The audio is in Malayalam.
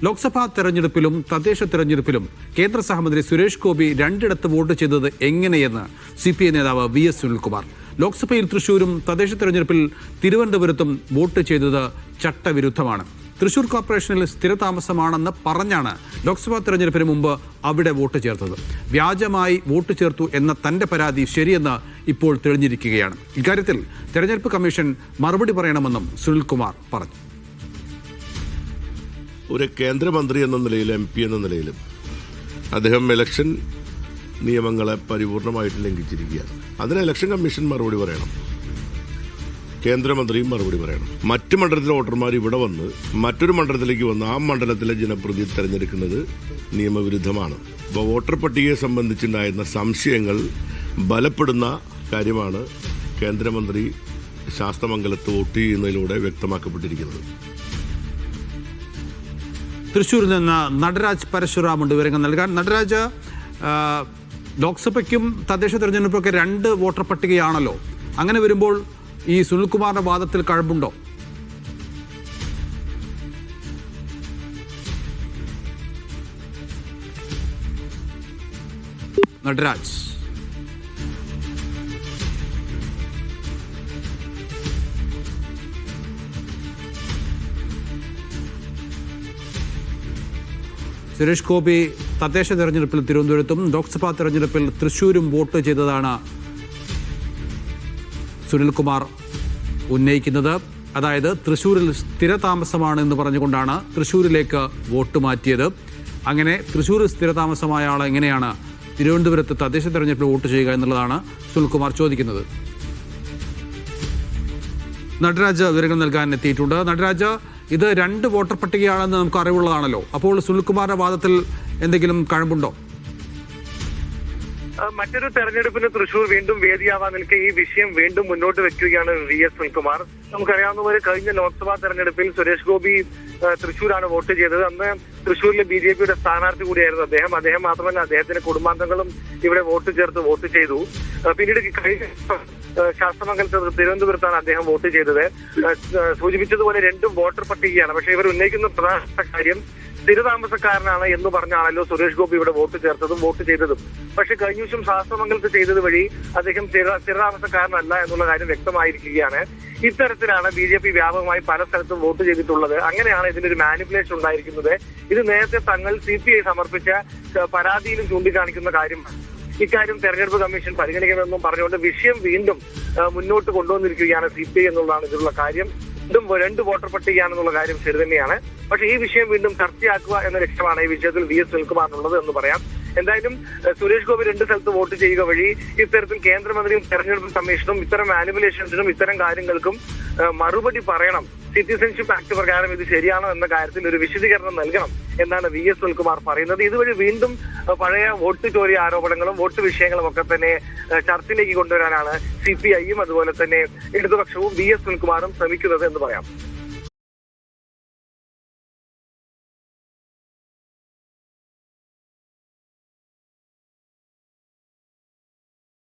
ലോക്സഭാ തെരഞ്ഞെടുപ്പിലും തദ്ദേശ തെരഞ്ഞെടുപ്പിലും കേന്ദ്ര സഹമന്ത്രി സുരേഷ് ഗോപി രണ്ടിടത്ത് വോട്ട് ചെയ്തത് എങ്ങനെയെന്ന് CPI നേതാവ് VS സുനിൽകുമാർ. ലോക്സഭയിൽ തൃശൂരും തദ്ദേശ തെരഞ്ഞെടുപ്പിൽ തിരുവനന്തപുരത്തും വോട്ട് ചെയ്തത് ചട്ടവിരുദ്ധമാണ്. തൃശൂർ കോർപ്പറേഷനിൽ സ്ഥിരതാമസമാണെന്ന് പറഞ്ഞാണ് ലോക്സഭാ തെരഞ്ഞെടുപ്പിന് മുമ്പ് അവിടെ വോട്ട് ചേർത്തത്. വ്യാജമായി വോട്ട് ചേർത്തു എന്ന തന്റെ പരാതി ശരിയെന്ന് ഇപ്പോൾ തെളിഞ്ഞിരിക്കുകയാണ്. ഇക്കാര്യത്തിൽ തെരഞ്ഞെടുപ്പ് കമ്മീഷൻ മറുപടി പറയണമെന്നും സുനിൽകുമാർ പറഞ്ഞു. ഒരു കേന്ദ്രമന്ത്രി എന്ന നിലയിലും MP എന്ന നിലയിലും അദ്ദേഹം ഇലക്ഷൻ നിയമങ്ങളെ പരിപൂർണമായിട്ട് ലംഘിച്ചിരിക്കുകയാണ്. അതിന് ഇലക്ഷൻ കമ്മീഷൻ മറുപടി പറയണം, കേന്ദ്രമന്ത്രിയും മറുപടി പറയണം. മറ്റു മണ്ഡലത്തിലെ വോട്ടർമാർ ഇവിടെ വന്ന് മറ്റൊരു മണ്ഡലത്തിലേക്ക് വന്ന് ആ മണ്ഡലത്തിലെ ജനപ്രതിനിധി തെരഞ്ഞെടുക്കുന്നത് നിയമവിരുദ്ധമാണ്. അപ്പോൾ വോട്ടർ പട്ടികയെ സംബന്ധിച്ചുണ്ടായിരുന്ന സംശയങ്ങൾ ബലപ്പെടുന്ന കാര്യമാണ് കേന്ദ്രമന്ത്രി ശാസ്തമംഗലത്ത് വോട്ട് ചെയ്യുന്നതിലൂടെ വ്യക്തമാക്കപ്പെട്ടിരിക്കുന്നത്. തൃശ്ശൂരിൽ നിന്ന് നടരാജ് പരശുറാമുണ്ട് വിവരങ്ങൾ നൽകാൻ. നടരാജ്, ലോക്സഭയ്ക്കും തദ്ദേശ തെരഞ്ഞെടുപ്പൊക്കെ 2 വോട്ടർ പട്ടികയാണല്ലോ. അങ്ങനെ വരുമ്പോൾ ഈ സുനിൽകുമാറിന്റെ വാദത്തിൽ കഴമ്പുണ്ടോ? നടരാജ്, സുരേഷ് ഗോപി തദ്ദേശ തെരഞ്ഞെടുപ്പിൽ തിരുവനന്തപുരത്തും ലോക്സഭാ തെരഞ്ഞെടുപ്പിൽ തൃശ്ശൂരും വോട്ട് ചെയ്തതാണ് സുനിൽകുമാർ ഉന്നയിക്കുന്നത്. അതായത് തൃശ്ശൂരിൽ സ്ഥിരതാമസമാണ് എന്ന് പറഞ്ഞുകൊണ്ടാണ് തൃശ്ശൂരിലേക്ക് വോട്ട് മാറ്റിയത്. അങ്ങനെ തൃശ്ശൂർ സ്ഥിരതാമസമായ ആൾ എങ്ങനെയാണ് തിരുവനന്തപുരത്ത് തദ്ദേശ തെരഞ്ഞെടുപ്പിൽ വോട്ട് ചെയ്യുക എന്നുള്ളതാണ് സുനിൽകുമാർ ചോദിക്കുന്നത്. നടരാജ് വിവരങ്ങൾ നൽകാൻ എത്തിയിട്ടുണ്ട്. നടരാജ്, ഇത് 2 വോട്ടർ പട്ടികയാണെന്ന് നമുക്ക് അറിവുള്ളതാണല്ലോ. അപ്പോൾ സുനിൽകുമാറിന്റെ വാദത്തിൽ എന്തെങ്കിലും കഴമ്പുണ്ടോ? മറ്റൊരു തെരഞ്ഞെടുപ്പിന് തൃശൂർ വീണ്ടും വേദിയാവാൻ നിൽക്കെ ഈ വിഷയം വീണ്ടും മുന്നോട്ട് വെക്കുകയാണ് VS സുനിൽകുമാർ. നമുക്കറിയാവുന്ന പോലെ കഴിഞ്ഞ ലോക്സഭാ തെരഞ്ഞെടുപ്പിൽ സുരേഷ് ഗോപി തൃശൂരാണ് വോട്ട് ചെയ്തത്. അന്ന് തൃശൂരിലെ BJPയുടെ സ്ഥാനാർത്ഥി കൂടിയായിരുന്നു അദ്ദേഹം മാത്രമല്ല അദ്ദേഹത്തിന്റെ കുടുംബാംഗങ്ങളും ഇവിടെ വോട്ട് ചേർത്ത് വോട്ട് ചെയ്തു. പിന്നീട് കഴിഞ്ഞ ശാസ്തമംഗലത്ത് തിരുവനന്തപുരത്താണ് അദ്ദേഹം വോട്ട് ചെയ്തത്. സൂചിപ്പിച്ചതുപോലെ 2 വോട്ടർ പട്ടികയാണ്. പക്ഷേ ഇവർ ഉന്നയിക്കുന്ന പ്രധാനപ്പെട്ട കാര്യം സ്ഥിരതാമസക്കാരനാണ് എന്ന് പറഞ്ഞാണല്ലോ സുരേഷ് ഗോപി ഇവിടെ വോട്ട് ചേർത്തതും വോട്ട് ചെയ്തതും. പക്ഷെ കഴിഞ്ഞ ദിവസം ശാസ്തമംഗലത്ത് ചെയ്തത് വഴി അദ്ദേഹം സ്ഥിരതാമസക്കാരനല്ല എന്നുള്ള കാര്യം വ്യക്തമായിരിക്കുകയാണ്. ഇത്തരത്തിലാണ് BJP വ്യാപകമായി പല സ്ഥലത്തും വോട്ട് ചെയ്തിട്ടുള്ളത്. അങ്ങനെയാണ് ഇതിനൊരു മാനിപ്പുലേഷൻ ഉണ്ടായിരിക്കുന്നത്. ഇത് നേരത്തെ തങ്ങൾ CPI സമർപ്പിച്ച പരാതിയിലും ചൂണ്ടിക്കാണിക്കുന്ന കാര്യമാണ്. ഇക്കാര്യം തെരഞ്ഞെടുപ്പ് കമ്മീഷൻ പരിഗണിക്കണമെന്നും പറഞ്ഞുകൊണ്ട് വിഷയം വീണ്ടും മുന്നോട്ട് കൊണ്ടുവന്നിരിക്കുകയാണ് CPI എന്നുള്ളതാണ് ഇതിലുള്ള കാര്യം. വീണ്ടും 2 വോട്ടർ പട്ടികയാണെന്നുള്ള കാര്യം ശരി തന്നെയാണ്. പക്ഷേ ഈ വിഷയം വീണ്ടും ചർച്ചയാക്കുക എന്ന ലക്ഷ്യമാണ് ഈ വിഷയത്തിൽ VS സുനിൽകുമാറിനുള്ളത് എന്ന് പറയാം. എന്തായാലും സുരേഷ് ഗോപി 2 സ്ഥലത്ത് വോട്ട് ചെയ്യുക വഴി ഇത്തരത്തിൽ കേന്ദ്രമന്ത്രിയും തെരഞ്ഞെടുപ്പ് കമ്മീഷനും ഇത്തരം മാനിപ്പുലേഷൻസിനും ഇത്തരം കാര്യങ്ങൾക്കും മറുപടി പറയണം. സിറ്റിസൺഷിപ്പ് ആക്ട് പ്രകാരം ഇത് ശരിയാണോ എന്ന കാര്യത്തിൽ ഒരു വിശദീകരണം നൽകണം എന്നാണ് VS സുനിൽകുമാർ പറയുന്നത്. ഇതുവഴി വീണ്ടും പഴയ വോട്ട് ചോരി ആരോപണങ്ങളും വോട്ട് വിഷയങ്ങളും ഒക്കെ തന്നെ ചർച്ചയിലേക്ക് കൊണ്ടുവരാനാണ് CPIയും അതുപോലെ തന്നെ ഇടതുപക്ഷവും VS സുനിൽകുമാറും ശ്രമിക്കുന്നത് എന്ന് പറയാം.